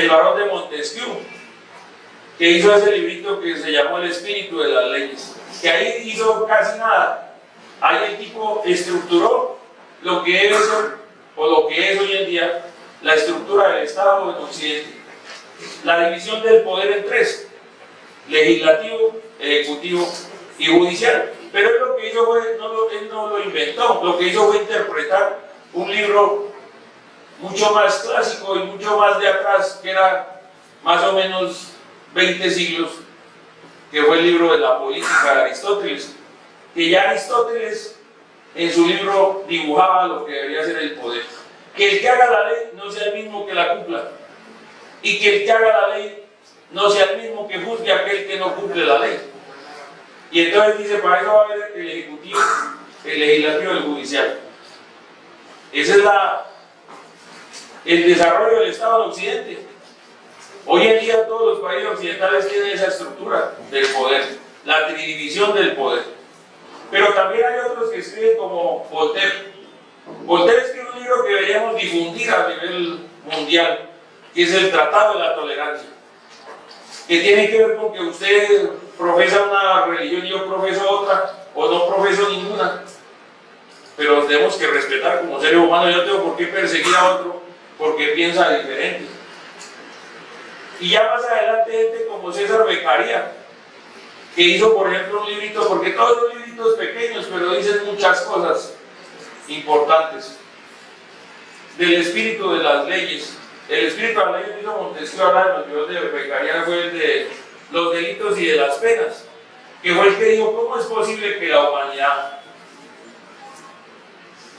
el barón de Montesquieu, que hizo ese librito que se llamó El espíritu de las leyes, que ahí hizo casi nada. Ahí el tipo estructuró lo que debe ser, o lo que es hoy en día, la estructura del Estado en Occidente. La división del poder en tres: legislativo, ejecutivo y judicial. Pero él lo que hizo fue, él no lo inventó, lo que hizo fue interpretar un libro mucho más clásico y mucho más de atrás, que era más o menos 20 siglos, que fue el libro de la política de Aristóteles, que ya Aristóteles en su libro dibujaba lo que debería ser el poder: que el que haga la ley no sea el mismo que la cumpla, y que el que haga la ley no sea el mismo que juzgue a aquel que no cumple la ley. Y entonces dice, para eso va a haber el ejecutivo, el legislativo y el judicial. Ese es el desarrollo del Estado en Occidente. Hoy en día todos los países occidentales tienen esa estructura del poder, la tridivisión del poder. Pero también hay otros que escriben, como Voltaire. Voltaire escribe un libro que deberíamos difundir a nivel mundial, que es el Tratado de la Tolerancia, que tiene que ver con que usted profesa una religión y yo profeso otra, o no profeso ninguna, pero tenemos que respetar como seres humanos. Yo no tengo por qué perseguir a otro porque piensa diferente. Y ya más adelante gente como César Beccaria, que hizo por ejemplo un librito, porque todos son libritos pequeños pero dicen muchas cosas importantes, del espíritu de las leyes. El espíritu de las leyes hizo Montesquieu, habla de los libros de Beccaria, fue el de los delitos y de las penas, que fue el que dijo, ¿cómo es posible que la humanidad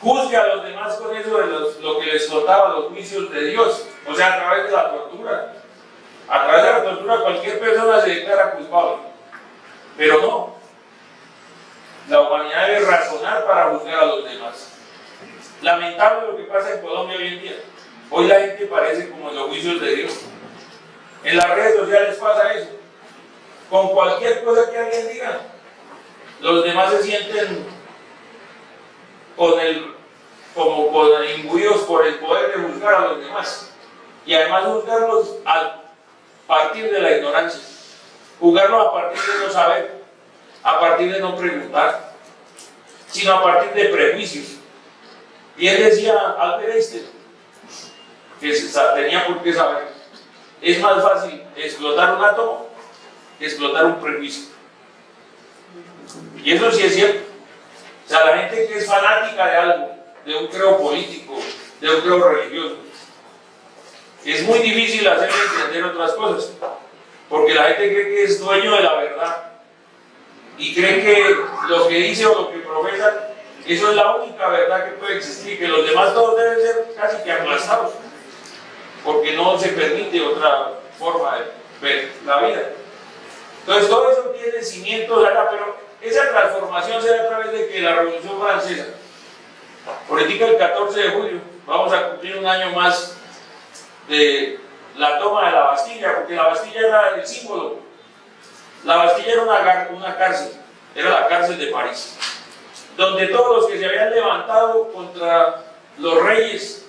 juzgue a los demás con eso de lo que les contaba, los juicios de Dios? O sea, a través de la tortura. A través de la tortura cualquier persona se declara culpable, pero no. La humanidad debe razonar para juzgar a los demás. Lamentable lo que pasa en Colombia hoy en día. Hoy la gente parece como en los juicios de Dios. En las redes sociales pasa eso. Con cualquier cosa que alguien diga, los demás se sienten como imbuidos por el poder de juzgar a los demás. Y además juzgarlos a partir de la ignorancia. Juzgarlos a partir de no saber, a partir de no preguntar, sino a partir de prejuicios. Y él decía, Albert Einstein, que tenía por qué saber, es más fácil explotar un átomo que explotar un prejuicio. Y eso sí es cierto. O sea, la gente que es fanática de algo, de un creo político, de un creo religioso, es muy difícil hacerle entender otras cosas, porque la gente cree que es dueño de la verdad y cree que lo que dice o lo que profesa, eso es la única verdad que puede existir, que los demás todos deben ser casi que aplastados, porque no se permite otra forma de ver la vida. Entonces todo eso tiene cimientos acá, pero esa transformación se da a través de que la Revolución Francesa, política del 14 de julio, vamos a cumplir un año más de la toma de la Bastilla, porque la Bastilla era el símbolo. La Bastilla era una cárcel, era la cárcel de París, donde todos los que se habían levantado contra los reyes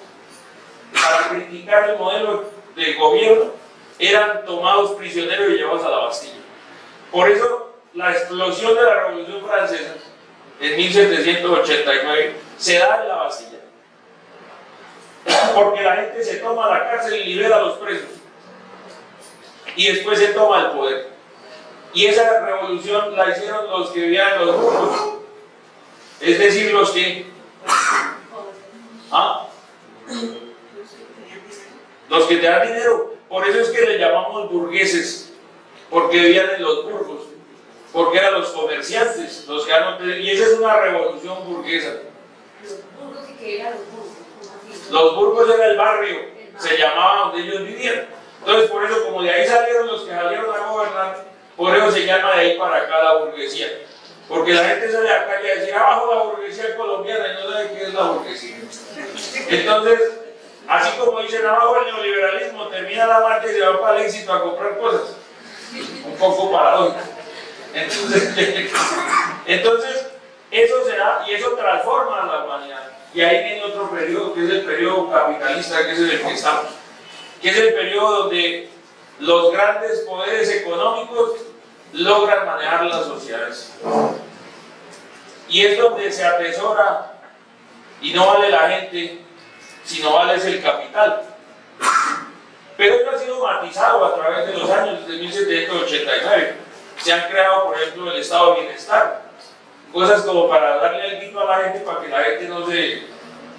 para criticar el modelo de gobierno eran tomados prisioneros y llevados a la Bastilla. Por eso la explosión de la Revolución Francesa en 1789 se da en la Bastilla, porque la gente se toma la cárcel y libera a los presos y después se toma el poder. Y esa revolución la hicieron los que vivían en los burgos, es decir, los que los que te dan dinero. Por eso es que le llamamos burgueses, porque vivían en los burgos, porque eran los comerciantes los que y esa es una revolución burguesa. ¿Los burgos y qué eran los burgos? Los burgos era el barrio, se llamaba donde ellos vivían. Entonces por eso, como de ahí salieron los que salieron a gobernar, por eso se llama de ahí para acá la burguesía, porque la gente sale a la calle a decir abajo la burguesía colombiana y no sabe qué es la burguesía. Entonces, así como dicen abajo el neoliberalismo, termina la marcha y se va para el éxito a comprar cosas, un poco paradójico. Entonces eso se da y eso transforma a la humanidad. Y ahí viene otro periodo, que es el periodo capitalista, que es en el que estamos. que es el periodo donde los grandes poderes económicos logran manejar las sociedades. Y es donde se atesora y no vale la gente, sino vale es el capital. Pero eso ha sido matizado a través de los años, desde 1789. Se han creado, por ejemplo, el estado de bienestar, cosas como para darle algo a la gente, para que la gente no se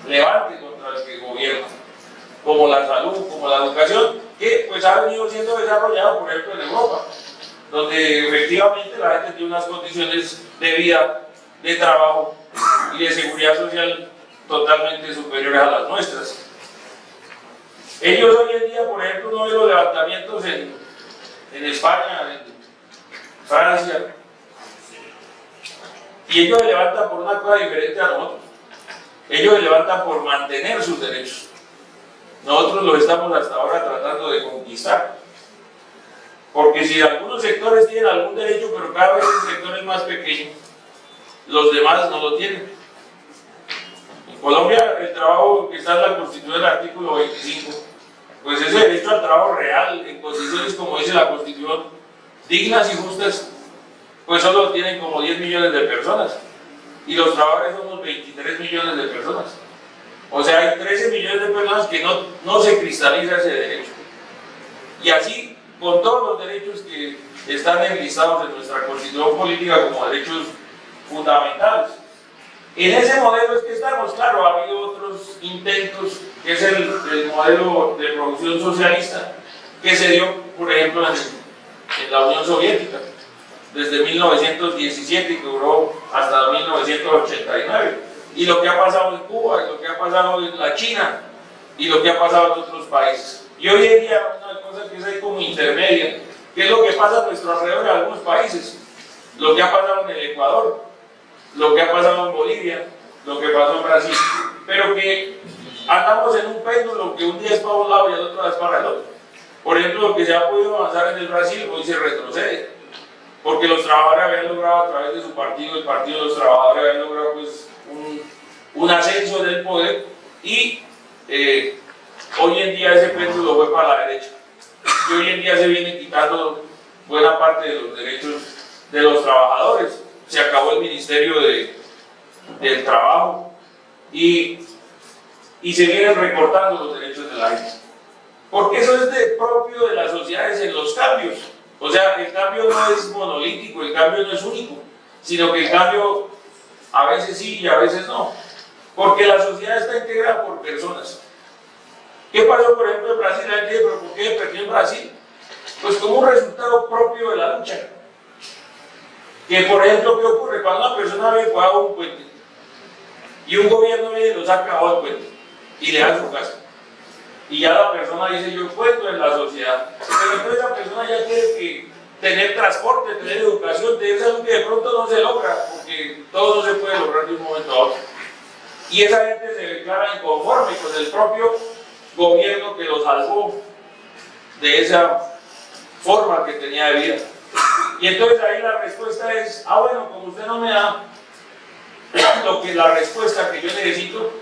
levante contra el que gobierna, como la salud, como la educación, que pues ha venido siendo desarrollado, por ejemplo, en Europa, donde efectivamente la gente tiene unas condiciones de vida, de trabajo y de seguridad social totalmente superiores a las nuestras. Ellos hoy en día, por ejemplo, uno ve los levantamientos en España, en Francia, y ellos se levantan por una cosa diferente a nosotros. Ellos se levantan por mantener sus derechos. Nosotros los estamos hasta ahora tratando de conquistar. Porque si algunos sectores tienen algún derecho, pero cada vez el sector es más pequeño, los demás no lo tienen. En Colombia, el trabajo que está en la Constitución del artículo 25, pues ese derecho al trabajo real, en condiciones como dice la Constitución, dignas y justas, pues solo tienen como 10 millones de personas. Y los trabajadores somos 23 millones de personas. O sea, hay 13 millones de personas que no se cristaliza ese derecho. Y así, con todos los derechos que están enlistados en nuestra Constitución política como derechos fundamentales. En ese modelo es que estamos, claro, ha habido otros intentos, que es el modelo de producción socialista, que se dio, por ejemplo, en la Unión Soviética, desde 1917 y que duró hasta 1989. Y lo que ha pasado en Cuba, y lo que ha pasado en la China, y lo que ha pasado en otros países. Y hoy en día, una cosa que es ahí como intermedia, que es lo que pasa a nuestro alrededor en algunos países, lo que ha pasado en el Ecuador, lo que ha pasado en Bolivia, lo que pasó en Brasil, pero que andamos en un péndulo que un día es para un lado y el otro es para el otro. Por ejemplo, lo que se ha podido avanzar en el Brasil hoy se retrocede, porque los trabajadores habían logrado a través de su partido, el partido de los trabajadores habían logrado pues, un ascenso en el poder y hoy en día ese péndulo fue para la derecha y hoy en día se viene quitando buena parte de los derechos de los trabajadores. Se acabó el Ministerio del Trabajo y se vienen recortando los derechos de la gente, porque eso es propio de las sociedades en los cambios. O sea, el cambio no es monolítico, el cambio no es único, sino que el cambio a veces sí y a veces no, porque la sociedad está integrada por personas. ¿Qué pasó, por ejemplo, en Brasil? La gente dice, ¿pero por qué perdió en Brasil? Pues como un resultado propio de la lucha. Que, por ejemplo, ¿qué ocurre? Cuando una persona vive bajo un puente y un gobierno viene y lo saca bajo el puente y le da su casa, y ya la persona dice, yo cuento en la sociedad, pero entonces la persona ya tiene que tener transporte, tener educación, tener salud, que de pronto no se logra, porque todo no se puede lograr de un momento a otro. Y esa gente se declara inconforme con el propio gobierno que lo salvó de esa forma que tenía de vida. Y entonces ahí la respuesta es, bueno, como usted no me da la respuesta que yo necesito,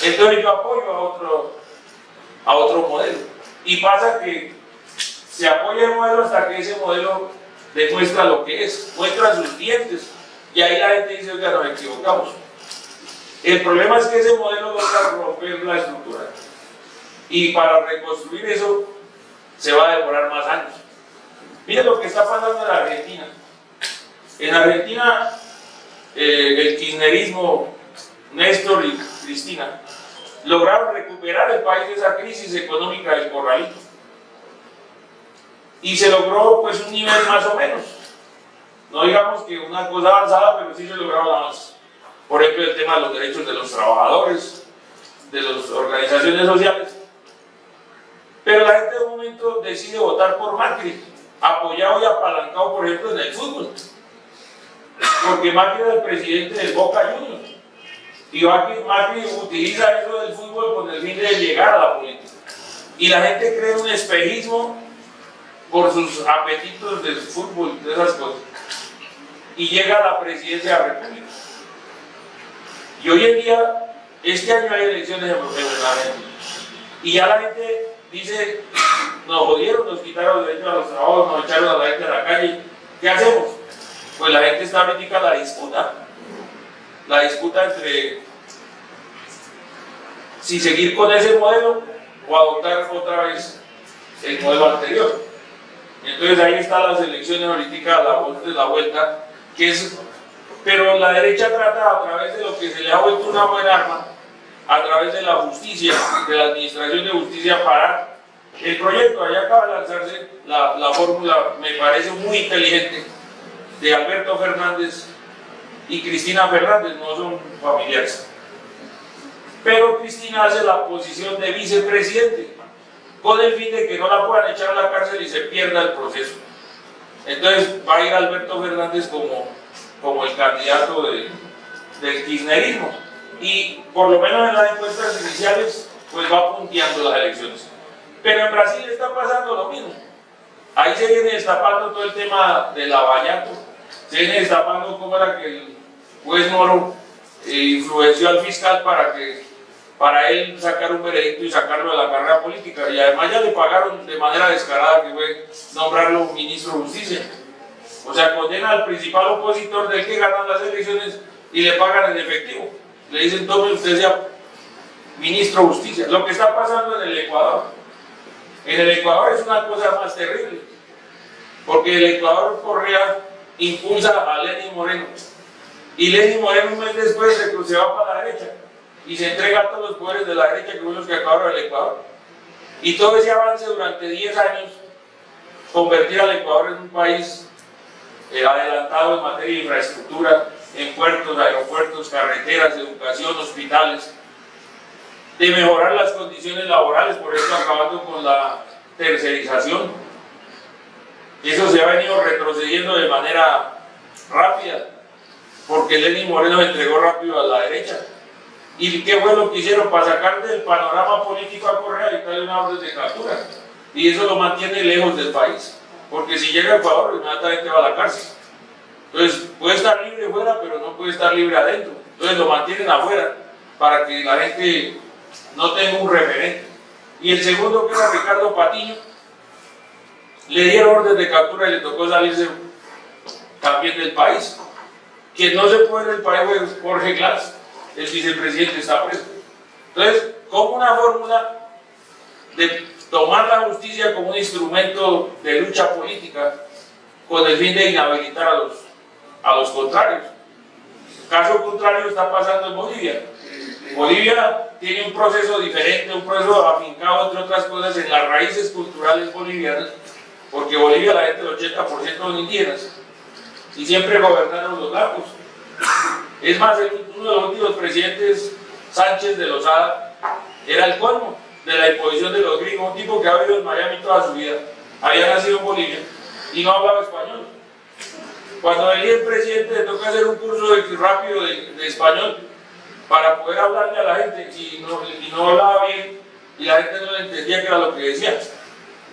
entonces yo apoyo a otro modelo. Y pasa que se apoya el modelo hasta que ese modelo demuestra lo que es, muestra sus dientes, y ahí la gente dice, oiga, nos equivocamos. El problema es que ese modelo logra romper la estructura, y para reconstruir eso se va a demorar más años. Miren lo que está pasando en Argentina. En Argentina, el kirchnerismo, Néstor y Cristina, lograron recuperar el país de esa crisis económica del corralito. Y se logró pues un nivel más o menos. No digamos que una cosa avanzada, pero sí se lograron avances. Por ejemplo, el tema de los derechos de los trabajadores, de las organizaciones sociales. Pero la gente de un momento decide votar por Macri, apoyado y apalancado, por ejemplo, en el fútbol. Porque Macri era el presidente del Boca Juniors. Y Macri utiliza eso del fútbol con el fin de llegar a la política. Y la gente cree un espejismo por sus apetitos del fútbol, de esas cosas. Y llega a la presidencia de la República. Y hoy en día, este año hay elecciones en Argentina. Y ya la gente dice, nos jodieron, nos quitaron los derechos a los trabajos, nos echaron a la gente a la calle. ¿Qué hacemos? Pues la gente está ahorita la disputa entre si seguir con ese modelo o adoptar otra vez el modelo anterior. Entonces ahí están las elecciones ahorita, la vuelta, que es, pero la derecha trata a través de lo que se le ha vuelto una buena arma, a través de la justicia, de la administración de justicia, parar el proyecto. Allá acaba de lanzarse la fórmula, me parece muy inteligente, de Alberto Fernández y Cristina Fernández, no son familiares. Pero Cristina hace la posición de vicepresidente, con el fin de que no la puedan echar a la cárcel y se pierda el proceso. Entonces va a ir Alberto Fernández como el candidato del kirchnerismo. Y por lo menos en las encuestas iniciales, pues va punteando las elecciones. Pero en Brasil está pasando lo mismo. Ahí se viene destapando todo el tema del lavallato, se viene destapando cómo era que el juez Moro influenció al fiscal para él sacar un veredicto y sacarlo de la carrera política, y además ya le pagaron de manera descarada, que fue nombrarlo ministro de Justicia. O sea, condena al principal opositor del que ganan las elecciones y le pagan en efectivo. Le dicen, tome usted sea ministro de Justicia. Lo que está pasando en el Ecuador. En el Ecuador es una cosa más terrible, porque el Ecuador Correa impulsa a Lenín Moreno, y Lenín Moreno un mes después se va para la derecha y se entrega todos los poderes de la derecha, que son los que acabaron el Ecuador. Y todo ese avance durante 10 años, convertir al Ecuador en un país adelantado en materia de infraestructura, en puertos, aeropuertos, carreteras, educación, hospitales, de mejorar las condiciones laborales, por eso acabando con la tercerización. Eso se ha venido retrocediendo de manera rápida, porque Lenín Moreno entregó rápido a la derecha. ¿Y qué fue lo que hicieron? Para sacar del panorama político a Correa y darle una orden de captura. Y eso lo mantiene lejos del país, porque si llega a Ecuador, inmediatamente va a la cárcel. Entonces, puede estar libre fuera, pero no puede estar libre adentro. Entonces lo mantienen afuera, para que la gente no tenga un referente. Y el segundo, que era Ricardo Patiño, le dieron orden de captura y le tocó salirse también del país. Quien no se puede del país fue Jorge Glass, el vicepresidente, está preso. Entonces, como una fórmula de tomar la justicia como un instrumento de lucha política, con el fin de inhabilitar a los contrarios. Caso contrario está pasando en Bolivia. Bolivia tiene un proceso diferente, un proceso afincado, entre otras cosas, en las raíces culturales bolivianas, porque Bolivia, la gente del 80% son indígenas, y siempre gobernaron los blancos. Es más, uno de los últimos presidentes, Sánchez de Lozada, era el colmo de la imposición de los gringos, un tipo que ha vivido en Miami toda su vida, había nacido en Bolivia y no hablaba español. Cuando venía el presidente, le toca hacer un curso rápido de español para poder hablarle a la gente, y no hablaba bien, y la gente no le entendía qué era lo que decía,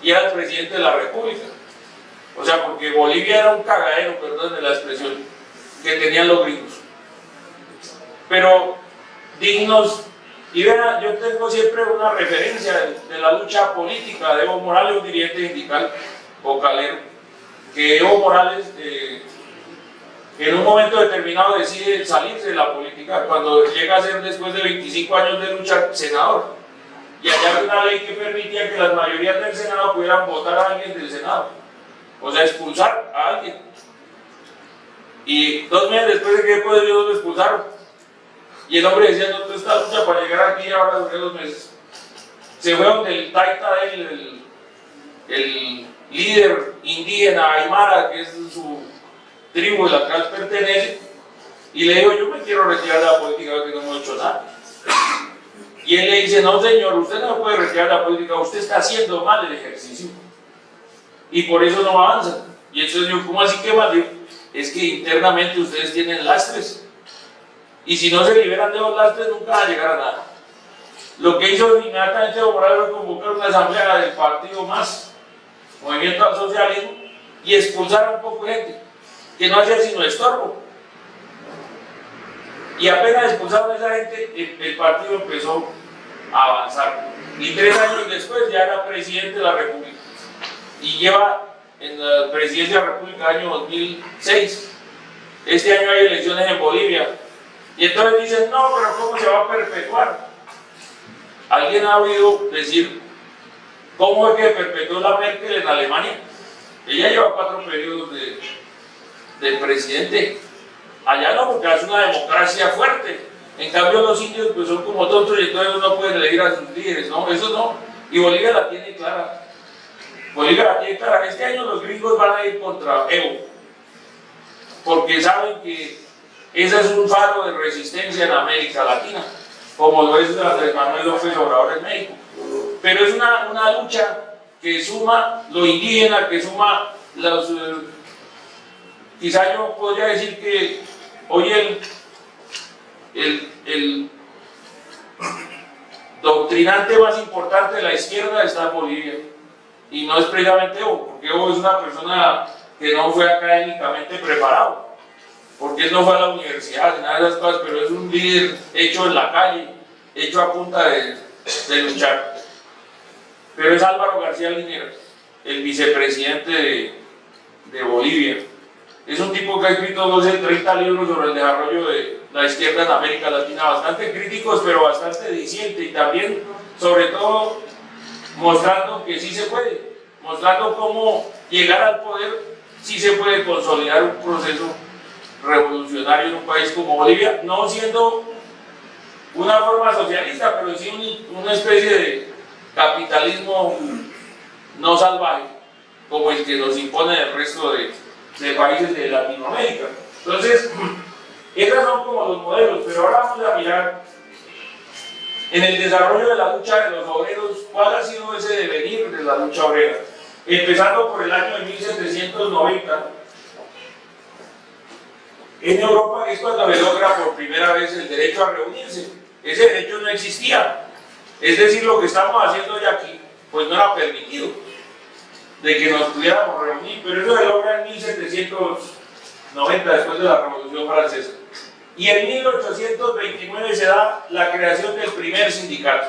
y era el presidente de la República. O sea, porque Bolivia era un cagadero, perdón de la expresión, que tenían los gringos. Pero dignos, y vean, yo tengo siempre una referencia de la lucha política de Evo Morales, un dirigente sindical vocalero, que Evo Morales en un momento determinado decide salirse de la política cuando llega a ser, después de 25 años de lucha, senador. Y allá había una ley que permitía que las mayorías del Senado pudieran votar a alguien del Senado, o sea, expulsar a alguien. Y 2 meses después de que después ellos lo expulsaron. Y el hombre decía, no, toda esta lucha para llegar aquí ahora duré 2 meses. Se fue donde el taita de él, el líder indígena Aymara, que es su tribu de la cual pertenece, y le digo, yo me quiero retirar de la política porque no hemos hecho nada. Y él le dice, no señor, usted no puede retirar de la política, usted está haciendo mal el ejercicio y por eso no avanza. Y entonces yo, ¿cómo así que mal? Es que internamente ustedes tienen lastres, y si no se liberan de los lastres nunca van a llegar a nada. Lo que hizo inmediatamente Evo Morales fue convocar una asamblea del partido MAS, Movimiento al Socialismo, y expulsar a un poco de gente que no hacía sino estorbo. Y apenas expulsaron a esa gente, el partido empezó a avanzar. Y 3 años después ya era presidente de la República. y lleva en la presidencia de la República año 2006. Este año hay elecciones en Bolivia. Y entonces dicen, no, pero ¿cómo se va a perpetuar? ¿Alguien ha oído decir cómo es que perpetuó la Merkel en Alemania? Ella lleva 4 periodos de presidente. Allá no, porque es una democracia fuerte. En cambio los indios pues son como tontos y entonces no pueden elegir a sus líderes, ¿no? Eso no. Y Bolivia la tiene clara. Bolivia la tiene clara. Este año los gringos van a ir contra Evo, porque saben que ese es un faro de resistencia en América Latina, como lo es Andrés Manuel López Obrador en México. Pero es una lucha que suma lo indígena, que suma los... quizá yo podría decir que hoy el doctrinante más importante de la izquierda está en Bolivia. Y no es precisamente Evo, porque Evo es una persona que no fue académicamente preparado, porque él no fue a la universidad, nada de esas cosas, pero es un líder hecho en la calle, hecho a punta de luchar. Pero es Álvaro García Linera, el vicepresidente de Bolivia. Es un tipo que ha escrito 12, 30 libros sobre el desarrollo de la izquierda en América Latina, bastante críticos, pero bastante diciente, y también, sobre todo, mostrando que sí se puede, mostrando cómo llegar al poder, sí se puede consolidar un proceso revolucionario en un país como Bolivia, no siendo una forma socialista, pero sí una especie de capitalismo no salvaje, como el que nos impone el resto de países de Latinoamérica. Entonces, esos son como los modelos, pero ahora vamos a mirar en el desarrollo de la lucha de los obreros, ¿cuál ha sido ese devenir de la lucha obrera? Empezando por el año de 1790, en Europa es cuando se logra por primera vez el derecho a reunirse. Ese derecho no existía, es decir, lo que estamos haciendo hoy aquí, pues no era permitido, de que nos pudiéramos reunir, pero eso se logra en 1790, después de la Revolución Francesa. Y en 1829 se da la creación del primer sindicato.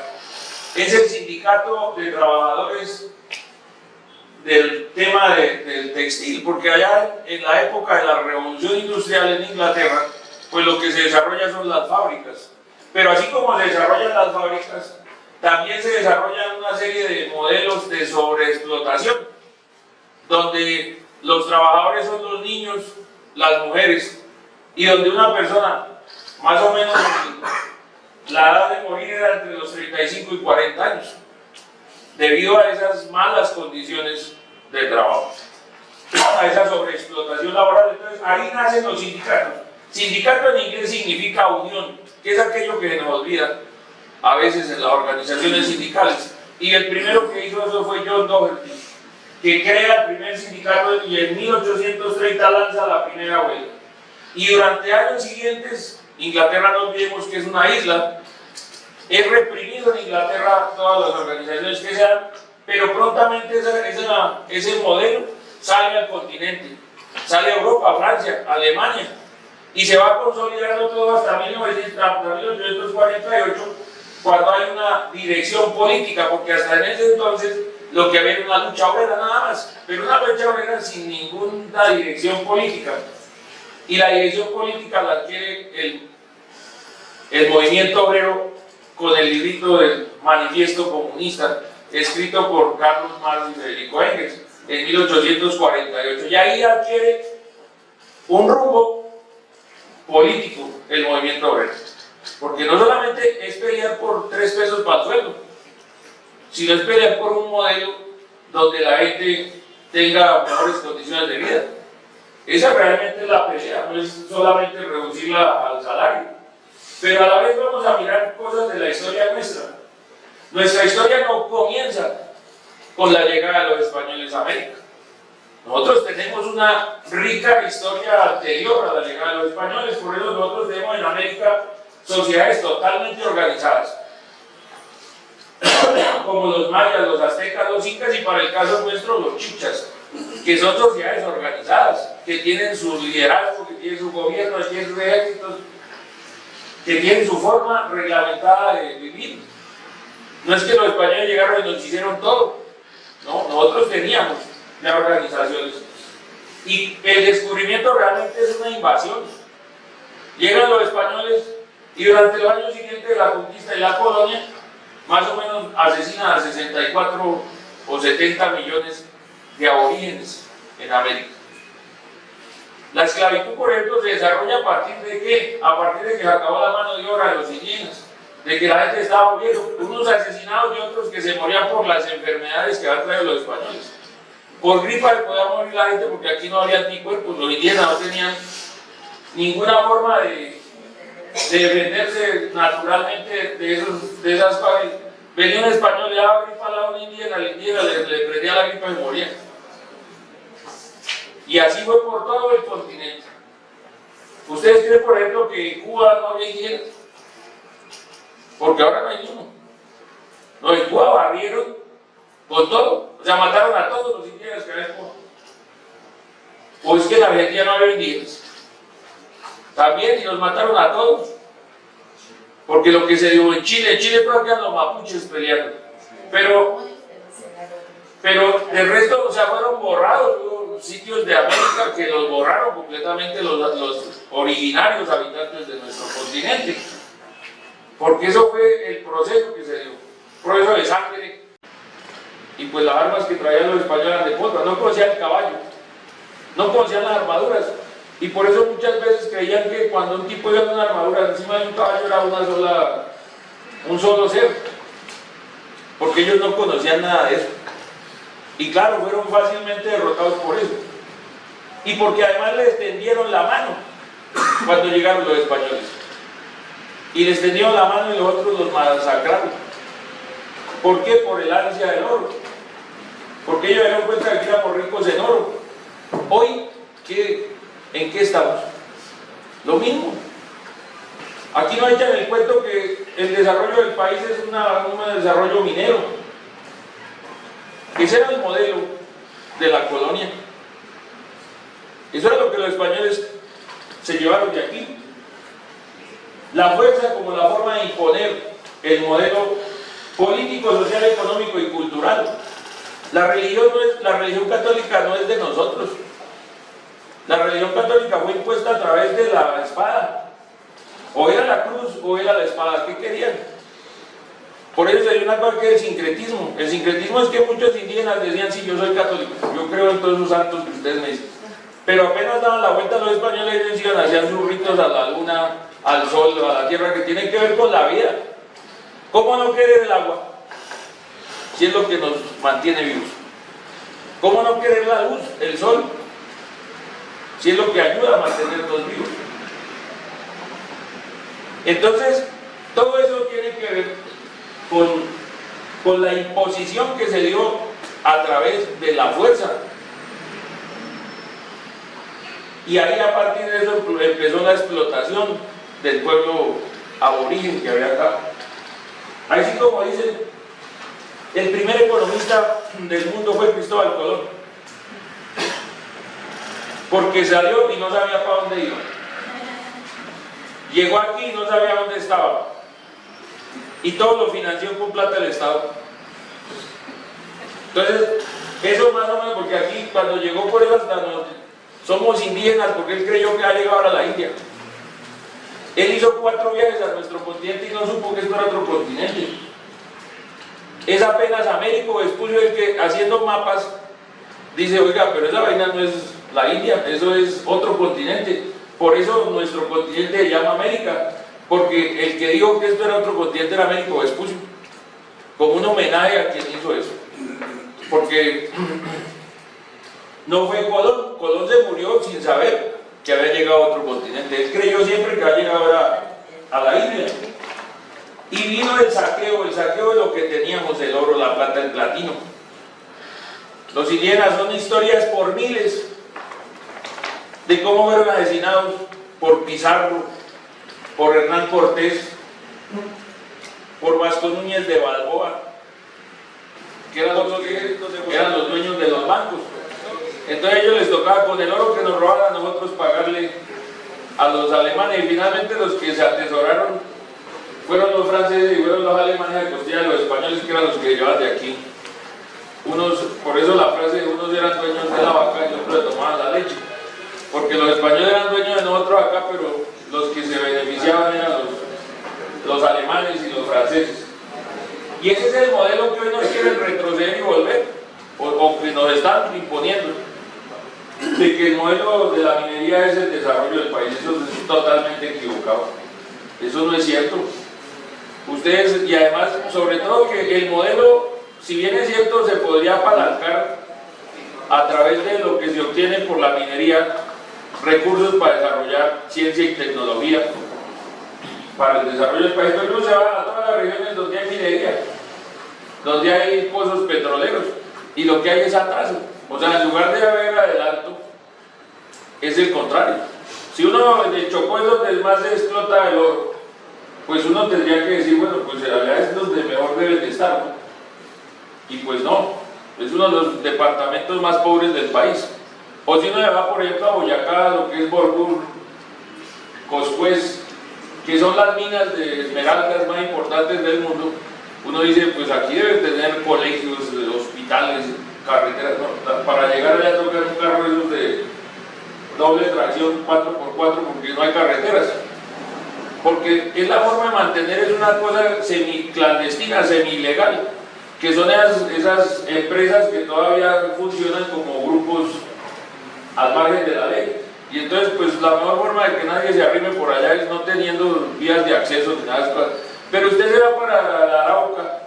Es el sindicato de trabajadores del tema del textil, porque allá en la época de la Revolución Industrial en Inglaterra, pues lo que se desarrolla son las fábricas. Pero así como se desarrollan las fábricas, también se desarrollan una serie de modelos de sobreexplotación, donde los trabajadores son los niños, las mujeres, y donde una persona, más o menos la edad de morir era entre los 35 y 40 años, debido a esas malas condiciones de trabajo, a esa sobreexplotación laboral. Entonces ahí nacen los sindicatos. Sindicato en inglés significa unión, que es aquello que se nos olvida a veces en las organizaciones sindicales. Y el primero que hizo eso fue John Dougherty, que crea el primer sindicato y en 1830 lanza la primera huelga. Y durante años siguientes, Inglaterra, no olvidemos que es una isla, es reprimido en Inglaterra todas las organizaciones que sean, pero prontamente ese modelo sale al continente, sale a Europa, Francia, Alemania, y se va consolidando todo hasta 1848, cuando hay una dirección política, porque hasta en ese entonces lo que había era una lucha obrera nada más, pero una lucha obrera sin ninguna dirección política. Y la dirección política la adquiere el movimiento obrero con el librito del Manifiesto Comunista, escrito por Carlos Marx y Federico Engels en 1848. Y ahí adquiere un rumbo político el movimiento obrero, porque no solamente es pelear por 3 pesos para el sueldo, sino es pelear por un modelo donde la gente tenga mejores condiciones de vida. Esa realmente es la pelea, no es solamente reducirla al salario. Pero a la vez vamos a mirar cosas de la historia nuestra. Nuestra historia no comienza con la llegada de los españoles a América. Nosotros tenemos una rica historia anterior a la llegada de los españoles, por eso nosotros tenemos en América sociedades totalmente organizadas, como los mayas, los aztecas, los incas y para el caso nuestro los chichas, que son sociedades organizadas, que tienen su liderazgo, que tienen su gobierno, que tienen sus ejércitos, que tienen su forma reglamentada de vivir. No es que los españoles llegaron y nos hicieron todo, no, nosotros teníamos de organizaciones. Y el descubrimiento realmente es una invasión. Llegan los españoles y durante los años siguientes de la conquista y la colonia, más o menos asesinan a 64 o 70 millones de aborígenes en América. La esclavitud, por ejemplo, se desarrolla a partir de ¿qué? A partir de que se acabó la mano de obra de los indígenas, de que la gente estaba muriendo, unos asesinados y otros que se morían por las enfermedades que habían traído los españoles. Por gripa podía morir la gente porque aquí no había anticuerpos, los indígenas no tenían ninguna forma de defenderse naturalmente de esas cosas. Venía un español, le daba gripa a un indígena, al indígena le prendía la gripa y moría. Y así fue por todo el continente. ¿Ustedes creen, por ejemplo, que en Cuba no había indígenas? Porque ahora no hay ninguno. No, en Cuba barrieron con todo. O sea, mataron a todos los indígenas que había en Cuba. O es que en Argentina no había indígenas. También, y los mataron a todos. Porque lo que se dio en Chile prácticamente los mapuches peleando. Pero del resto, o sea, fueron borrados. Hubo sitios de América que los borraron completamente los originarios habitantes de nuestro continente. Porque eso fue el proceso que se dio. Proceso de sangre. Y pues las armas que traían los españoles eran de pólvora. No conocían el caballo. No conocían las armaduras. Y por eso muchas veces creían que cuando un tipo iba en una armadura encima de un caballo era un solo ser. Porque ellos no conocían nada de eso. Y claro, fueron fácilmente derrotados por eso. Y porque además les tendieron la mano cuando llegaron los españoles. Y les tendieron la mano y los otros los masacraron. ¿Por qué? Por el ansia del oro. Porque ellos dieron cuenta que éramos ricos en oro. Hoy, ¿en qué estamos? Lo mismo. Aquí no echan el cuento que el desarrollo del país es un desarrollo minero. Ese era el modelo de la colonia. Eso era lo que los españoles se llevaron de aquí. La fuerza como la forma de imponer el modelo político, social, económico y cultural. La religión católica no es de nosotros. La religión católica fue impuesta a través de la espada. O era la cruz o era la espada. ¿Qué querían? Por eso hay una cosa que es el sincretismo. El sincretismo es que muchos indígenas decían, sí, yo soy católico, yo creo en todos esos santos que ustedes me dicen. Pero apenas daban la vuelta a los españoles, ellos iban, hacían sus ritos a la luna, al sol, a la tierra, que tienen que ver con la vida. ¿Cómo no querer el agua? Si es lo que nos mantiene vivos. ¿Cómo no querer la luz, el sol? Si es lo que ayuda a mantenernos vivos. Entonces, todo eso tiene que ver con la imposición que se dio a través de la fuerza. Y ahí a partir de eso empezó la explotación del pueblo aborigen que había acá. Así como dicen, el primer economista del mundo fue Cristóbal Colón, porque salió y no sabía para dónde iba. Llegó aquí y no sabía dónde estaba. Y todo lo financió con plata del Estado. Entonces, eso más o menos, porque aquí cuando llegó por eso hasta somos indígenas, porque él creyó que había llegado ahora a la India. Él hizo 4 viajes a nuestro continente y no supo que esto era otro continente. Es apenas Américo Vespucio el que, haciendo mapas, dice, oiga, pero esa vaina no es la India, eso es otro continente. Por eso nuestro continente se llama América, porque el que dijo que esto era otro continente era Américo Vespucio, como un homenaje a quien hizo eso. Porque no fue Colón, Colón se murió sin saber que había llegado a otro continente. Él creyó siempre que había llegado a la India. Y vino el saqueo de lo que teníamos, el oro, la plata, el platino. Los indígenas son historias por miles de cómo fueron asesinados por Pizarro, por Hernán Cortés, por Vasco Núñez de Balboa, que eran los dueños de los bancos. Entonces a ellos les tocaba con el oro que nos robaran a nosotros pagarle a los alemanes, y finalmente los que se atesoraron fueron los franceses y fueron los alemanes a costilla de los españoles, que eran los que llevaban de aquí por eso la frase de unos eran dueños de la vaca y otros le tomaban la leche. Porque los españoles eran dueños de nosotros acá, pero los que se beneficiaban eran los alemanes y los franceses. Y ese es el modelo que hoy nos quieren retroceder y volver, o que nos están imponiendo, de que el modelo de la minería es el desarrollo del país. Eso es totalmente equivocado. Eso no es cierto. Ustedes, y además, sobre todo que el modelo, si bien es cierto, se podría apalancar a través de lo que se obtiene por la minería, recursos para desarrollar ciencia y tecnología, para el desarrollo del país, pero uno se va a todas las regiones donde hay minería, donde hay pozos petroleros, y lo que hay es atraso. O sea, en lugar de haber adelanto, es el contrario. Si uno de Chocó es donde más se explota el oro, pues uno tendría que decir, bueno, pues allá es donde mejor debe de estar, ¿no? Y pues no, es uno de los departamentos más pobres del país. O si uno le va, por ejemplo, a Boyacá, lo que es Borgur, Coscuez, que son las minas de esmeraldas más importantes del mundo, uno dice, pues aquí deben tener colegios, hospitales, carreteras, ¿no? Para llegar allá tocar un carro esos de doble tracción 4x4 porque no hay carreteras. Porque es la forma de mantener, es una cosa semiclandestina, semi-ilegal, que son esas empresas que todavía funcionan como grupos al margen de la ley. Y entonces, pues la mejor forma de que nadie se arrime por allá es no teniendo vías de acceso ni nada de eso. Pero usted se va para la Arauca.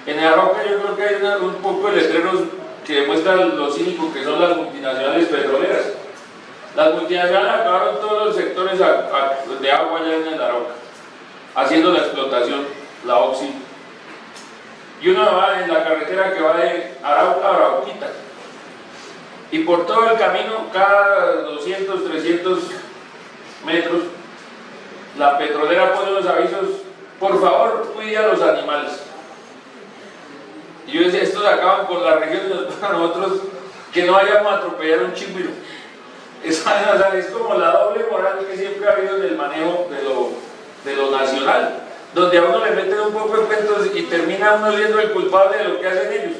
En el Arauca yo creo que hay un poco de letreros que demuestran lo cínico que son las multinacionales petroleras. Las multinacionales acabaron todos los sectores de agua allá en el Arauca, haciendo la explotación, la Oxy. Y uno va en la carretera que va de Arauca a Arauquita. Y por todo el camino, cada 200, 300 metros, la petrolera pone los avisos, por favor, cuide a los animales. Y yo decía, estos acaban con la región y nos toca a nosotros que no vayamos a atropellar un chigüiro. Es como la doble moral que siempre ha habido en el manejo de lo nacional, donde a uno le meten un poco de cuentos y termina uno siendo el culpable de lo que hacen ellos.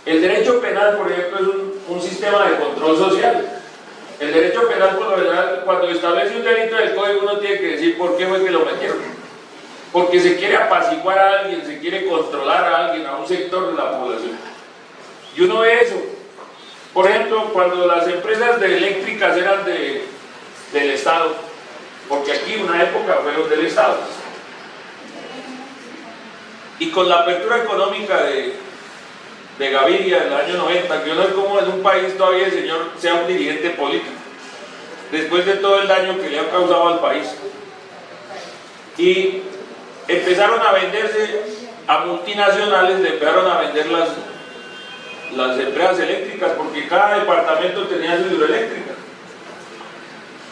El derecho penal, por ejemplo, es un sistema de control social. El derecho penal, por lo general, cuando establece un delito del código, uno tiene que decir por qué fue que lo metieron. Porque se quiere apaciguar a alguien, se quiere controlar a alguien, a un sector de la población. Y uno ve eso. Por ejemplo, cuando las empresas de eléctricas eran del Estado, porque aquí una época fueron del Estado. Y con la apertura económica de Gaviria en el año 90, que yo no sé cómo en un país todavía el señor sea un dirigente político, después de todo el daño que le ha causado al país. Y empezaron a venderse a multinacionales, le empezaron a vender las empresas eléctricas, porque cada departamento tenía su hidroeléctrica.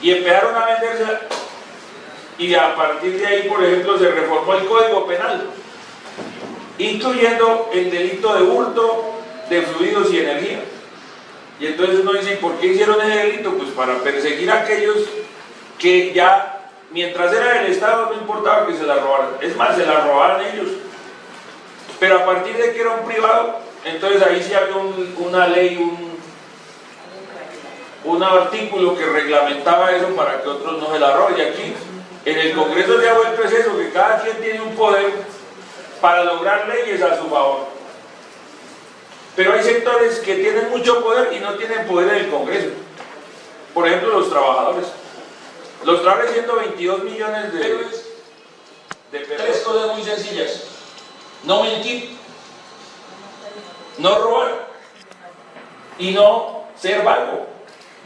Y empezaron a venderse, y a partir de ahí, por ejemplo, se reformó el Código Penal, incluyendo el delito de hurto de fluidos y energía. Y entonces uno dice, ¿por qué hicieron ese delito? Pues para perseguir a aquellos que ya, mientras era del Estado, no importaba que se la robaran. Es más, se la robaban ellos. Pero a partir de que era un privado, entonces ahí sí había una ley, un artículo que reglamentaba eso para que otros no se la roben. Y aquí, en el Congreso se ha vuelto es eso, que cada quien tiene un poder para lograr leyes a su favor. Pero hay sectores que tienen mucho poder y no tienen poder en el Congreso. Por ejemplo, los trabajadores. Los trabajadores, 122 millones de héroes. Tres cosas muy sencillas: no mentir, no robar y no ser vago,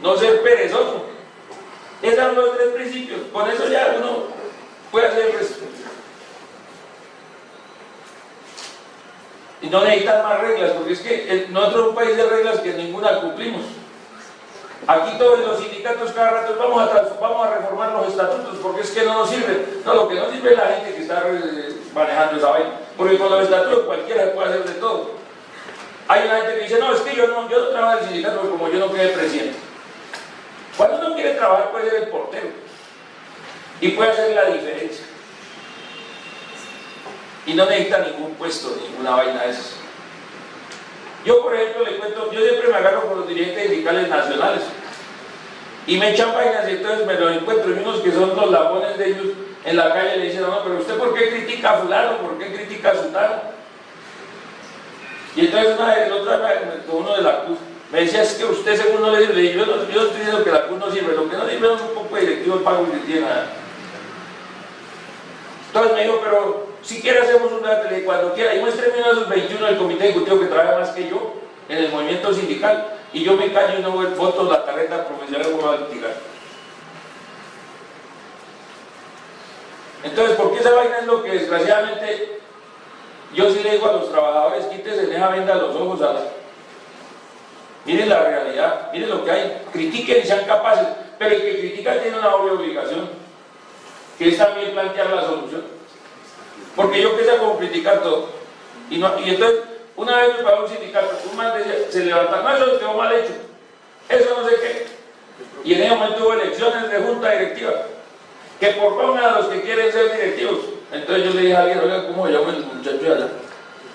no ser perezoso. Esos son los tres principios. Con eso ya uno puede hacer el resto. Y no necesitan más reglas, porque es que nosotros es un país de reglas que ninguna cumplimos. Aquí todos los sindicatos cada rato vamos a reformar los estatutos, porque es que no nos sirve. No, lo que no sirve es la gente que está manejando esa vaina. Porque con los estatutos cualquiera puede hacer de todo. Hay una gente que dice, no, es que yo no trabajo en el sindicato porque como yo no quedé presidente. Cuando uno quiere trabajar puede ser el portero y puede hacer la diferencia. y no necesita ningún puesto, ninguna vaina de esas. Yo, por ejemplo, le cuento, yo siempre me agarro con los dirigentes sindicales nacionales y me echan vainas y entonces me los encuentro y unos que son los lambones de ellos en la calle le dicen, no, pero usted ¿por qué critica a fulano? ¿Por qué critica a sutano? Y entonces una vez, otra vez, uno de la CUS me decía, es que usted según no le sirve, yo no estoy diciendo que la CUS no sirve, lo que no sirve es un poco de directivo de pago que tiene nada. Entonces me dijo, pero si quiere hacemos un debate, cuando quiera, y muéstreme uno de esos 21 del comité ejecutivo que trabaja más que yo en el movimiento sindical, y yo me callo y no veo fotos, la tarjeta profesional voy a tirar. Entonces, ¿por qué esa vaina es lo que desgraciadamente yo sí le digo a los trabajadores, quítense, deja venda los ojos a la... Miren la realidad, miren lo que hay, critiquen y sean capaces, pero el que critica tiene una obvia obligación, que es también plantear la solución. Porque yo que sé cómo criticar todo. Y entonces, una vez me pagó un sindicato, un man decía, se levanta, no, eso quedó mal hecho, eso no sé qué. Y en ese momento hubo elecciones de junta directiva, que propongan a los que quieren ser directivos. Entonces yo le dije a alguien, oiga, ¿cómo se llama el muchacho de allá?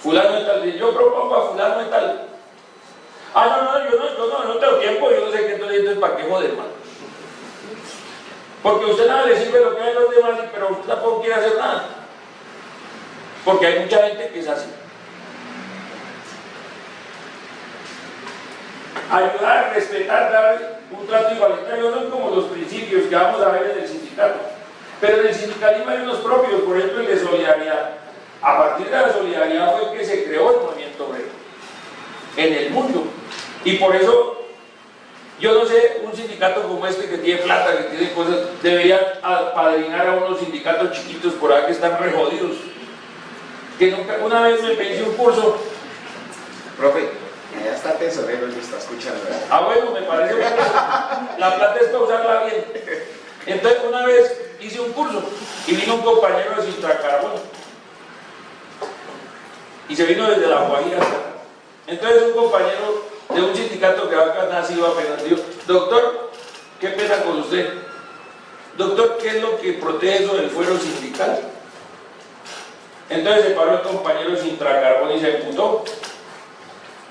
Fulano y tal, y yo propongo a fulano y tal. Ah, no, yo no tengo tiempo, yo no sé qué, entonces ¿para qué joder, man? Porque a usted nada le sirve lo que hay los demás, pero usted tampoco quiere hacer nada. Porque hay mucha gente que es así. Ayudar, respetar, dar un trato igualitario son como los principios que vamos a ver en el sindicato. Pero en el sindicalismo hay unos propios, por ejemplo el de solidaridad. A partir de la solidaridad fue que se creó el movimiento obrero en el mundo. Y por eso, yo no sé, un sindicato como este que tiene plata, que tiene cosas, debería apadrinar a unos sindicatos chiquitos por ahí que están re jodidos. Que nunca, una vez me pensé un curso. Profe, ya está tesorero y lo está escuchando. Ah, bueno, me parece que la plata es para usarla bien. Entonces, una vez hice un curso y vino un compañero de Sintracarbono. Y se vino desde La Guajira. Entonces, un compañero de un sindicato que acá nacido apenas dijo, doctor, qué pena con usted. Doctor, ¿qué es lo que protege eso del fuero sindical? Entonces se paró el compañero de Sintracarbono y se emputó.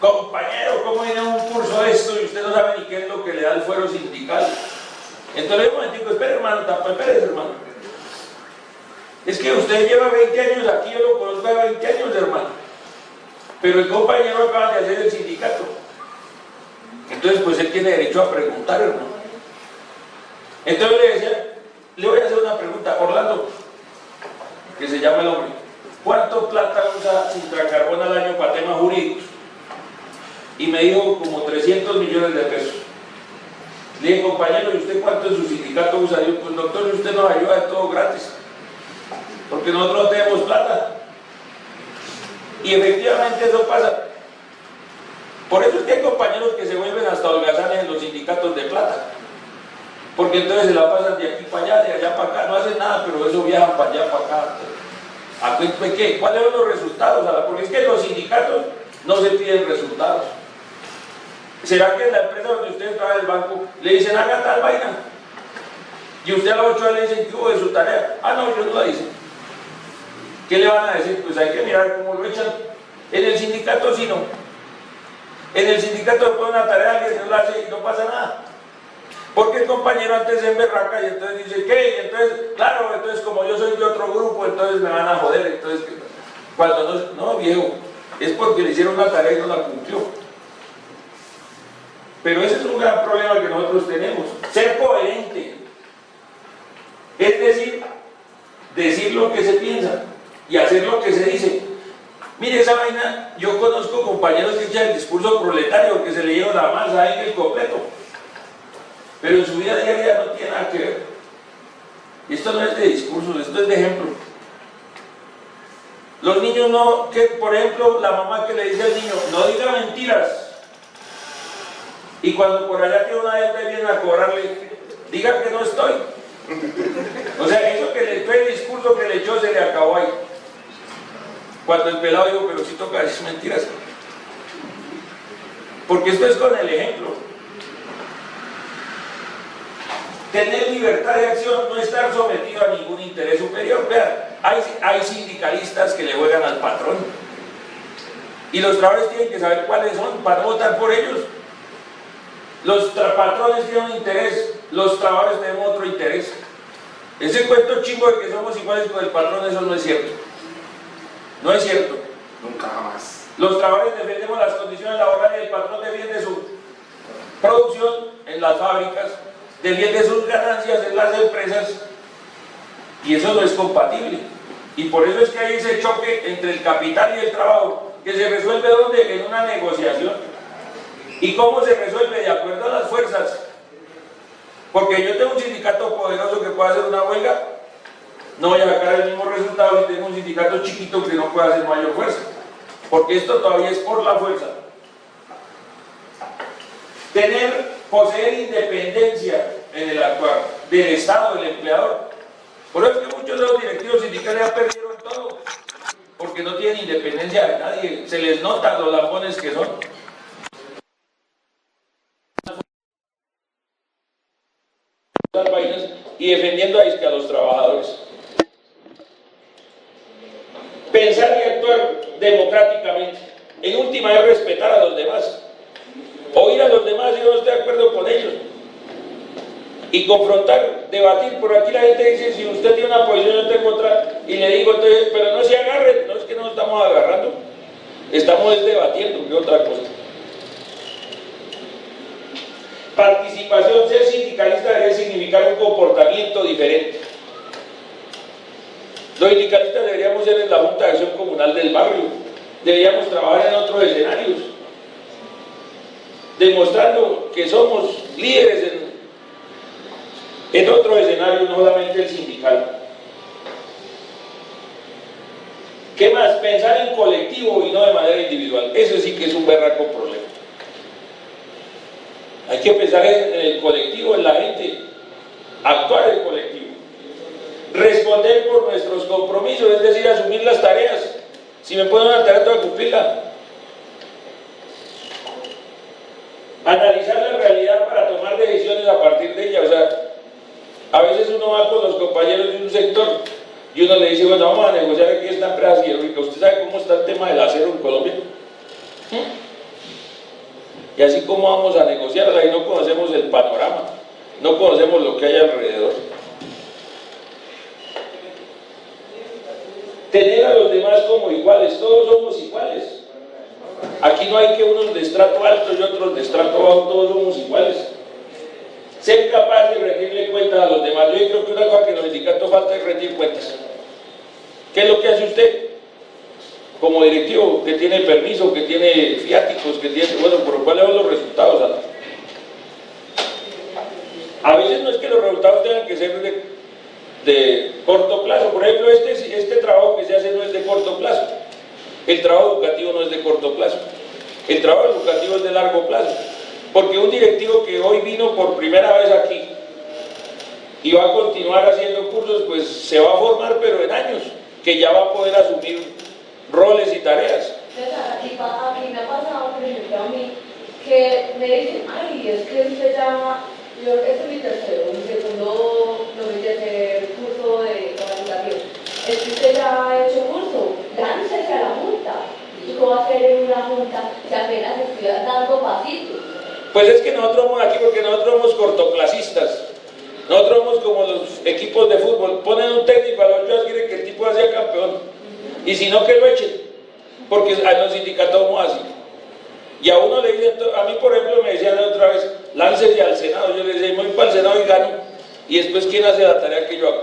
Compañero, ¿cómo viene un curso de esto y usted no sabe ni qué es lo que le da el fuero sindical? Entonces, un momentico, espere hermano, espérese hermano. Es que usted lleva 20 años aquí, yo lo conozco de 20 años, hermano. Pero el compañero acaba de hacer el sindicato. Entonces, pues él tiene derecho a preguntar, hermano. Entonces le decía, le voy a hacer una pregunta, Orlando, que se llama el hombre. ¿Cuánto plata usa Sintracarbono al año para temas jurídicos? Y me dijo como 300 millones de pesos. Le dije, compañero, ¿y usted cuánto en su sindicato usa? Yo, pues doctor, usted nos ayuda de todo gratis, porque nosotros no tenemos plata. Y efectivamente eso pasa. Por eso es que hay compañeros que se vuelven hasta holgazanes en los sindicatos de plata, porque entonces se la pasan de aquí para allá, de allá para acá, no hacen nada, pero eso viajan para allá, para acá. ¿A qué? ¿Cuáles son los resultados? Porque es que en los sindicatos no se piden resultados. ¿Será que en la empresa donde usted trabaja en el banco le dicen haga tal vaina? Y usted a las 8 horas le dicen que hubo de su tarea. Ah, no, yo no la hice. ¿Qué le van a decir? Pues hay que mirar cómo lo echan. En el sindicato sí no. En el sindicato después de una tarea alguien no la hace y no pasa nada. Porque el compañero antes se emberraca y entonces dice, ¿qué? Y entonces, claro, entonces como yo soy de otro grupo, entonces me van a joder. Entonces, cuando no, viejo, es porque le hicieron una tarea y no la cumplió. Pero ese es un gran problema que nosotros tenemos. Ser coherente. Es decir lo que se piensa y hacer lo que se dice. Mire esa vaina, yo conozco compañeros que echan el discurso proletario, que se le lleva la masa ahí en el completo. Pero en su vida diaria no tiene nada que ver. Esto no es de discursos, esto es de ejemplo. Los niños no, que por ejemplo la mamá que le dice al niño, no diga mentiras. Y cuando por allá tiene una deuda y vienen a cobrarle, diga que no estoy. O sea, eso que le fue el discurso que le echó se le acabó ahí. Cuando el pelado dijo, pero sí toca decir mentiras. Porque esto es con el ejemplo. Tener libertad de acción, no estar sometido a ningún interés superior. Vean, Hay sindicalistas que le juegan al patrón. Y los trabajadores tienen que saber cuáles son para no votar por ellos. Los patrones tienen un interés, los trabajadores tenemos otro interés. Ese cuento chimbo de que somos iguales con el patrón, eso no es cierto. No es cierto. Nunca jamás. Los trabajadores defendemos las condiciones laborales y el patrón defiende su producción en las fábricas, defiende sus ganancias en las empresas, y eso no es compatible. Y por eso es que hay ese choque entre el capital y el trabajo, que se resuelve ¿dónde? En una negociación. ¿Y cómo se resuelve? De acuerdo a las fuerzas. Porque yo tengo un sindicato poderoso que puede hacer una huelga, no voy a sacar el mismo resultado si tengo un sindicato chiquito que no puede hacer mayor fuerza. Porque esto todavía es por la fuerza. Poseer independencia en el actuar del Estado, del empleador. Por eso es que muchos de los directivos sindicales ya perdieron todo, porque no tienen independencia de nadie, se les notan los lambones que son. Y defendiendo a los trabajadores. Pensar y actuar democráticamente. En última es respetar a los demás. Oír a los demás si no estoy de acuerdo con ellos. Y confrontar, debatir. Por aquí la gente dice, si usted tiene una posición, yo tengo otra. Y le digo, entonces, pero no se agarren. No es que no nos estamos agarrando. Estamos debatiendo, que otra cosa. Participación, ser sindicalista debe significar un comportamiento diferente. Los sindicalistas deberíamos ser en la Junta de Acción Comunal del barrio, deberíamos trabajar en otros escenarios, demostrando que somos líderes en otros escenarios, no solamente el sindical. ¿Qué más? Pensar en colectivo y no de manera individual. Eso sí que es un berraco problema. Hay que pensar en el colectivo, en la gente, actuar en colectivo. Responder por nuestros compromisos, es decir, asumir las tareas. Si me ponen una tarea, tengo que cumplirla. Analizar la realidad para tomar decisiones a partir de ella. O sea, a veces uno va con los compañeros de un sector y uno le dice, bueno, vamos a negociar aquí esta empresa siderúrgica. ¿Usted sabe cómo está el tema del acero en Colombia? Y así como vamos a negociar, ahí no conocemos el panorama, no conocemos lo que hay alrededor. Tener a los demás como iguales, todos somos iguales. Aquí no hay que unos de estrato alto y otros de estrato bajo, todos somos iguales. Ser capaz de rendirle cuentas a los demás. Yo creo que una cosa que en los sindicatos falta es rendir cuentas. ¿Qué es lo que hace usted? Como directivo, que tiene permiso, que tiene fiáticos, que tiene, bueno, por cuáles son los resultados. A veces no es que los resultados tengan que ser de corto plazo. Por ejemplo, este trabajo que se hace no es de corto plazo. El trabajo educativo no es de corto plazo. El trabajo educativo es de largo plazo. Porque un directivo que hoy vino por primera vez aquí y va a continuar haciendo cursos, pues se va a formar, pero en años, que ya va a poder asumir roles y tareas. Aquí me ha pasado, por ejemplo, a mí, que me dicen, ay, es que usted ya, este es mi tercero, mi segundo, no mi tercer curso de capacitación, es que usted ya ha hecho curso, láncese a la junta. ¿Y cómo va a hacer en una junta si apenas estoy dando pasitos? Pues es que nosotros somos aquí porque nosotros somos cortoplacistas. Nosotros somos como los equipos de fútbol, ponen un técnico a los 8 horas, quieren que el tipo sea campeón. Y si no, que lo echen, porque a los sindicatos somos así. Y a uno le dicen, a mí por ejemplo me decían otra vez, láncese al Senado. Yo le decía, voy para el Senado y gano. Y después, ¿quién hace la tarea que yo hago?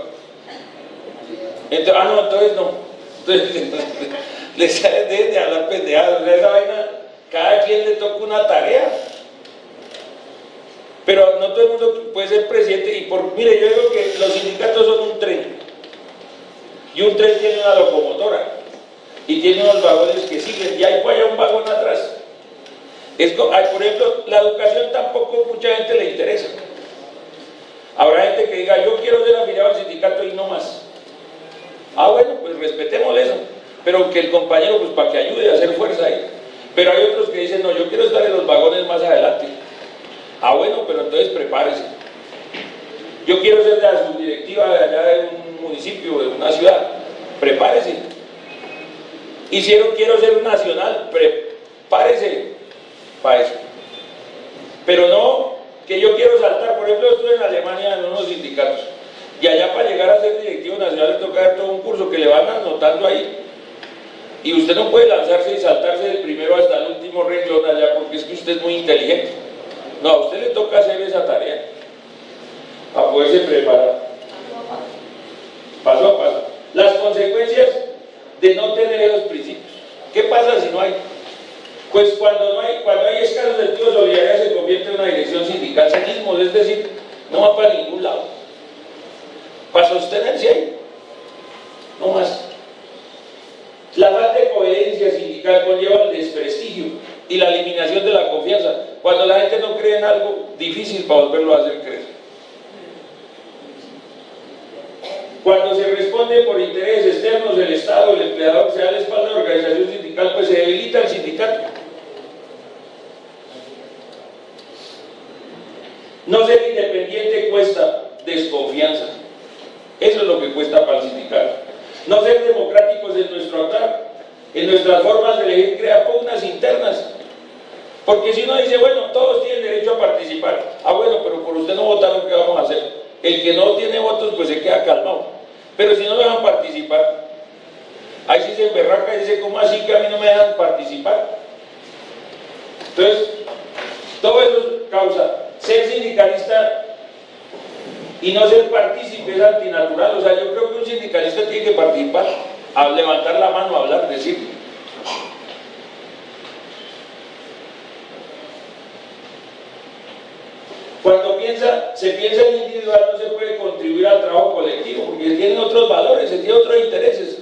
Entonces, no, entonces no. Entonces, les dejen de hablar pendejadas. O sea, esa vaina, cada quien le toca una tarea. Pero no todo el mundo puede ser presidente. Y mire, yo digo que los sindicatos son un tren. Y un tren tiene una locomotora y tiene unos vagones que siguen y hay por allá un vagón atrás. Por ejemplo, la educación tampoco mucha gente le interesa. Habrá gente que diga, yo quiero ser afiliado al sindicato y no más. Bueno, pues respetemos eso, pero que el compañero, pues para que ayude a hacer fuerza ahí. Pero hay otros que dicen, no, yo quiero estar en los vagones más adelante. Bueno, pero entonces prepárese. Yo quiero ser de la subdirectiva de allá de un municipio, de una ciudad. prepárese. Hicieron quiero ser un nacional, prepárese para eso. Pero no que yo quiero saltar. Por ejemplo, estuve en Alemania en unos sindicatos y allá para llegar a ser directivo nacional le toca dar todo un curso que le van anotando ahí, y usted no puede lanzarse y saltarse del primero hasta el último renglón allá porque es que usted es muy inteligente. No, a usted le toca hacer esa tarea para poderse preparar paso a paso. Las consecuencias de no tener esos principios. ¿Qué pasa si no hay? Pues cuando hay escasos del tipo de solidaridad se convierte en una dirección sindical cinismo, es decir, no va para ningún lado. Para sostenerse ahí, no más. La falta de coherencia sindical conlleva el desprestigio y la eliminación de la confianza. Cuando la gente no cree en algo, difícil para volverlo a hacer creer. Cuando se responde por intereses externos del Estado, el empleador se da la espalda a la organización sindical, pues se debilita el sindicato. No ser independiente cuesta desconfianza. Eso es lo que cuesta para el sindicato. No ser democráticos en nuestro actuar, en nuestras formas de elegir, crea pugnas internas. Porque si uno dice, bueno, todos tienen derecho a participar. Ah, bueno, pero por usted no votaron, ¿qué vamos a hacer? El que no tiene votos, pues se queda calmado. Pero si no lo dejan participar, ahí sí se emberraca y dice, ¿cómo así que a mí no me dejan participar? Entonces, todo eso causa ser sindicalista y no ser partícipe es antinatural. O sea, yo creo que un sindicalista tiene que participar, a levantar la mano, a hablar, decir. Cuando se piensa en individual, no se puede contribuir al trabajo colectivo, porque tienen otros valores, se tienen otros intereses.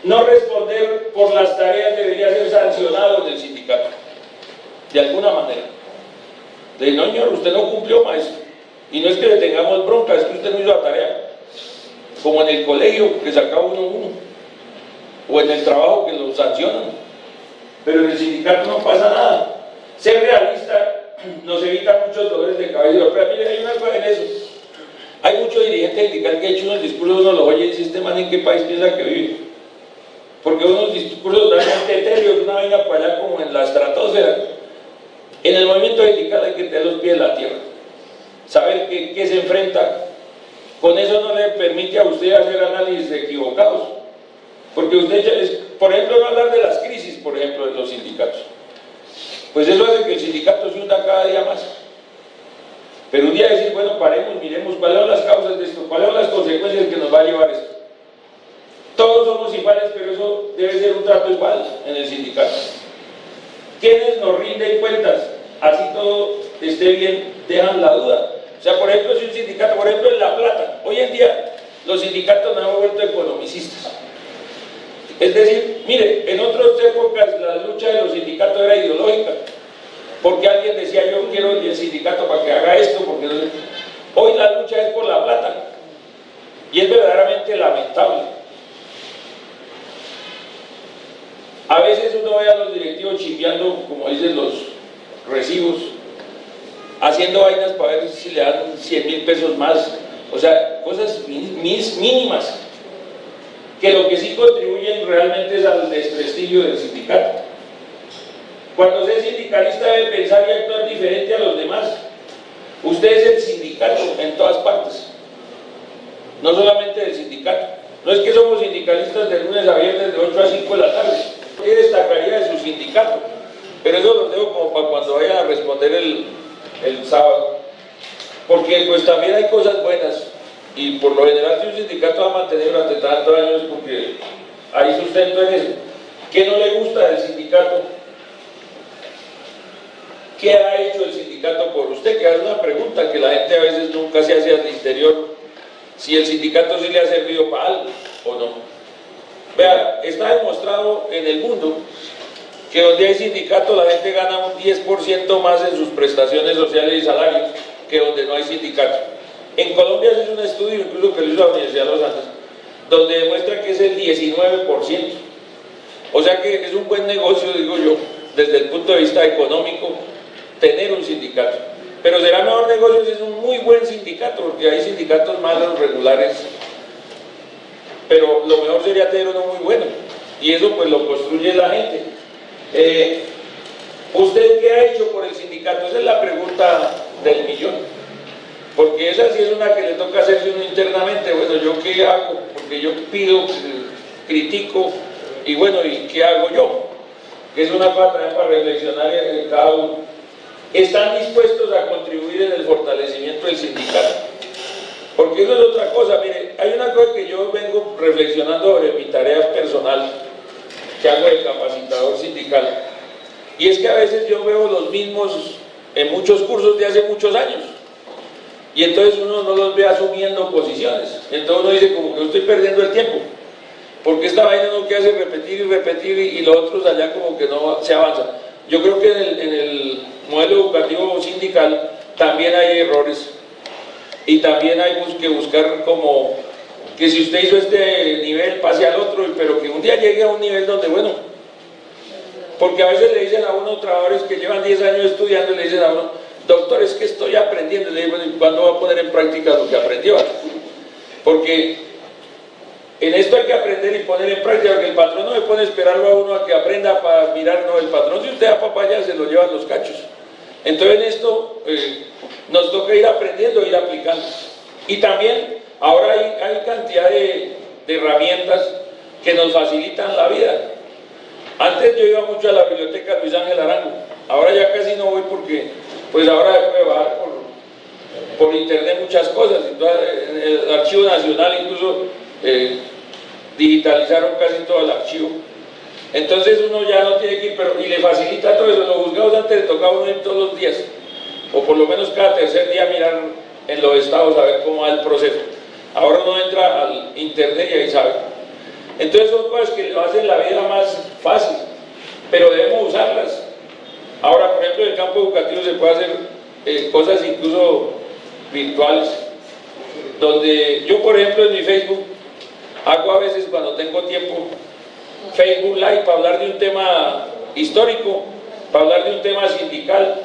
No responder por las tareas debería ser sancionado del sindicato, de alguna manera. De no, señor, usted no cumplió, maestro. Y no es que le tengamos bronca, es que usted no hizo la tarea. Como en el colegio, que sacaba uno, o en el trabajo, que lo sancionan. Pero en el sindicato no pasa nada. Ser realista nos evita muchos dolores de cabeza. Pero mire, hay una cosa en eso. Hay muchos dirigentes sindicales que ha hecho unos discursos, uno los oye y dice, este man en qué país piensa que vive. Porque unos discursos totalmente etéreos, una vaina para allá como en la estratosfera. En el movimiento sindical hay que tener los pies en la tierra. Saber qué se enfrenta. Con eso no le permite a usted hacer análisis equivocados. Porque usted, por ejemplo, no hablar de las crisis, por ejemplo, de los sindicatos. Pues eso hace que el sindicato se hunda cada día más. Pero un día decir, bueno, paremos, miremos cuáles son las causas de esto, cuáles son las consecuencias que nos va a llevar esto. Todos somos iguales, pero eso debe ser un trato igual en el sindicato. ¿Quiénes nos rinden cuentas? Así todo esté bien, dejan la duda. O sea, por ejemplo, si un sindicato, por ejemplo, en La Plata, hoy en día los sindicatos nos han vuelto economicistas. Es decir, mire, en otras épocas la lucha de los sindicatos era ideológica, porque alguien decía yo quiero el sindicato para que haga esto, porque no sé. Hoy la lucha es por la plata, y es verdaderamente lamentable. A veces uno ve a los directivos chipeando, como dicen los recibos, haciendo vainas para ver si le dan 100.000 pesos más, o sea, cosas mínimas, que lo que sí contribuyen realmente es al desprestigio del sindicato. Cuando sea sindicalista debe pensar y actuar diferente a los demás. Usted es el sindicato en todas partes, no solamente del sindicato. No es que somos sindicalistas de lunes a viernes de 8 a 5 de la tarde. ¿Qué destacaría de su sindicato? Pero eso lo dejo como para cuando vaya a responder el sábado. Porque pues también hay cosas buenas. Y por lo general, si un sindicato va a mantener durante tantos años, porque hay sustento en eso. ¿Qué no le gusta del sindicato? ¿Qué ha hecho el sindicato por usted? Que es una pregunta que la gente a veces nunca se hace al interior. Si el sindicato sí le ha servido para algo o no. Vea, está demostrado en el mundo que donde hay sindicato la gente gana un 10% más en sus prestaciones sociales y salarios que donde no hay sindicato. En Colombia se hizo un estudio, incluso que lo hizo la Universidad de los Andes, donde demuestra que es el 19%. O sea que es un buen negocio, digo yo, desde el punto de vista económico, tener un sindicato. Pero será mejor negocios, es un muy buen sindicato, porque hay sindicatos malos, regulares, pero lo mejor sería tener uno muy bueno, y eso pues lo construye la gente. ¿Usted qué ha hecho por el sindicato? Esa es la pregunta del millón, porque esa sí es una que le toca hacerse uno internamente. Bueno, ¿yo qué hago? Porque yo pido, critico, y bueno, ¿y qué hago yo? Que es una cosa también para reflexionar en cada uno. ¿Están dispuestos a contribuir en el fortalecimiento del sindicato? Porque eso es otra cosa. Mire, hay una cosa que yo vengo reflexionando sobre mi tarea personal que hago de capacitador sindical, y es que a veces yo veo los mismos en muchos cursos de hace muchos años, y entonces uno no los ve asumiendo posiciones, entonces uno dice como que yo estoy perdiendo el tiempo, porque esta vaina no que hace repetir y repetir, y los otros allá como que no se avanza. Yo creo que en el modelo educativo sindical también hay errores, y también hay que buscar como que si usted hizo este nivel pase al otro, pero que un día llegue a un nivel donde, bueno, porque a veces le dicen a uno trabajadores que llevan 10 años estudiando y le dicen a uno, doctor, es que estoy aprendiendo, y le digo, bueno, ¿y cuándo va a poner en práctica lo que aprendió? Porque en esto hay que aprender y poner en práctica, porque el patrón no me pone a esperarlo a uno a que aprenda para mirar, no, el patrón si usted da papaya se lo llevan los cachos. Entonces en esto nos toca ir aprendiendo, ir aplicando. Y también ahora hay cantidad de herramientas que nos facilitan la vida. Antes yo iba mucho a la biblioteca Luis Ángel Arango, ahora ya casi no voy porque pues ahora se puede bajar por internet muchas cosas. En el Archivo Nacional incluso digitalizaron casi todo el archivo. Entonces uno ya no tiene que ir, y le facilita todo eso. Los juzgados antes le tocaba uno ir todos los días, o por lo menos cada tercer día mirar en los estados a ver cómo va el proceso. Ahora uno entra al internet y ahí sabe. Entonces son cosas que lo hacen la vida más fácil, pero debemos usarlas. Ahora, por ejemplo, en el campo educativo se puede hacer cosas incluso virtuales, donde yo, por ejemplo, en mi Facebook hago a veces, cuando tengo tiempo, Facebook Live para hablar de un tema histórico, para hablar de un tema sindical,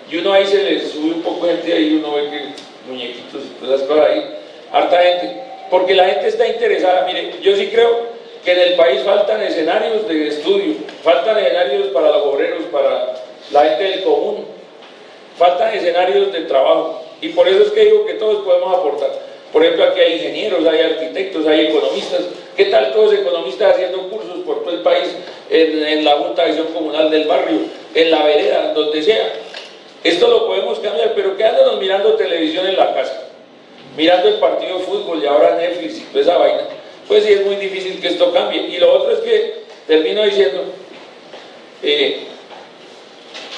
y uno ahí se le sube un poco de gente ahí, uno ve que muñequitos y todas esas cosas ahí, harta gente, porque la gente está interesada. Mire, yo sí creo que en el país faltan escenarios de estudio, faltan escenarios para los obreros, para la gente del común, faltan escenarios de trabajo, y por eso es que digo que todos podemos aportar. Por ejemplo, aquí hay ingenieros, hay arquitectos, hay economistas. ¿Qué tal todos los economistas haciendo cursos por todo el país, en la Junta de Acción Comunal del barrio, en la vereda, donde sea? Esto lo podemos cambiar, pero quedándonos mirando televisión en la casa, mirando el partido de fútbol y ahora Netflix y toda esa vaina, pues sí es muy difícil que esto cambie. Y lo otro es que, termino diciendo,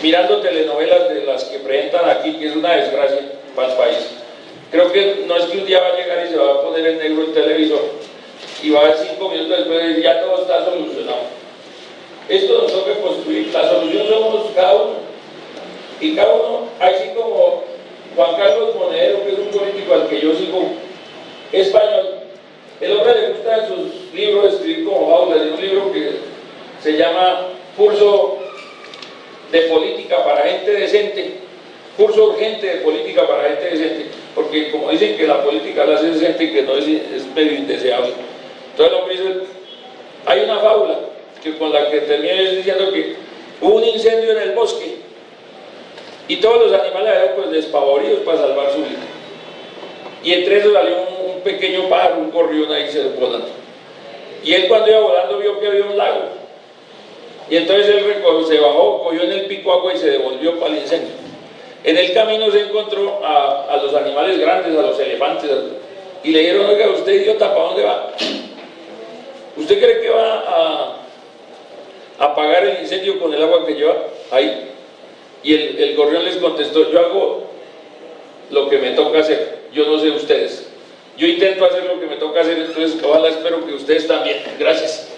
mirando telenovelas de las que presentan aquí, que es una desgracia para el país. Creo que no es que un día va a llegar y se va a poner en negro el televisor y va a ver 5 minutos después de decir ya todo está solucionado. Esto nos toca construir, la solución somos cada uno, y cada uno, así como Juan Carlos Monedero, que es un político al que yo sigo, español, el hombre le gusta en sus libros escribir como fábulas, de un libro que se llama Curso de Política para Gente Decente, curso urgente de política para gente decente, porque como dicen que la política la hace gente que no es medio indeseable. Entonces el hombre dice, hay una fábula que con la que termina diciendo que hubo un incendio en el bosque y todos los animales habían pues despavoridos para salvar su vida, y entre esos salió un pequeño pájaro, un gorrión ahí se volando, y él cuando iba volando vio que había un lago, y entonces él se bajó, cogió en el pico agua y se devolvió para el incendio. En el camino se encontró a los animales grandes, a los elefantes, y le dijeron, oiga, usted idiota, ¿para dónde va? ¿Usted cree que va a apagar el incendio con el agua que lleva ahí? Y el gorrión les contestó, yo hago lo que me toca hacer, yo no sé ustedes. Yo intento hacer lo que me toca hacer, entonces ojalá espero que ustedes también. Gracias.